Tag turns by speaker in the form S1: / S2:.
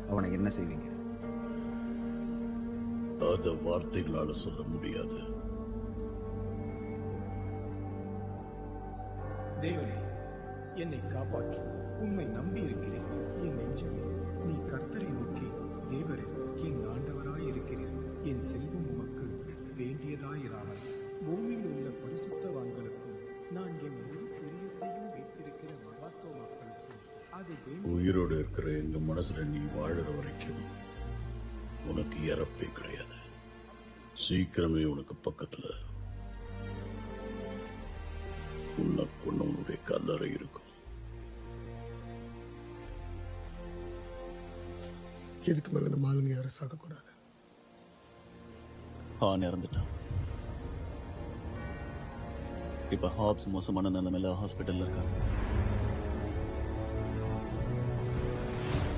S1: அவனை என்ன செய்வீங்க?
S2: அத வார்த்தைகளால சொல்ல முடியாது.
S3: தேவனே, என்னை காப்பாற்று. உம்மை நம்பி இருக்கிறேன். என் நெஞ்சமே, நீ கர்த்தரை நோக்கி, தேவரே, என் ஆண்டவராயிருக்கிறேன். என் செல்வம் உமக்கு வேண்டியதாயிராமல் பூமியில் உள்ள பரிசுத்தவான்களுக்கும் நான் என் முழு பிரியத்தையும் வைத்திருக்கிற மகாத்துவ மக்களுக்கும் அது
S2: உயிரோடு இருக்கிற எங்க மனசுல நீ வாழற வரைக்கும் உனக்கு இறப்பே கிடையாது. சீக்கிரமே உனக்கு பக்கத்துல உன்னை கொன்னவனுடைய கல்லறை இருக்கும்.
S4: இதுக்கு மேல நம்ம ஆளுங்க யாரும் சாகக்கூடாது.
S5: ஹான் இறந்துட்டான். இப்ப ஹாப்ஸ் மோசமான நிலைமையில ஹாஸ்பிட்டல்ல இருக்காங்க.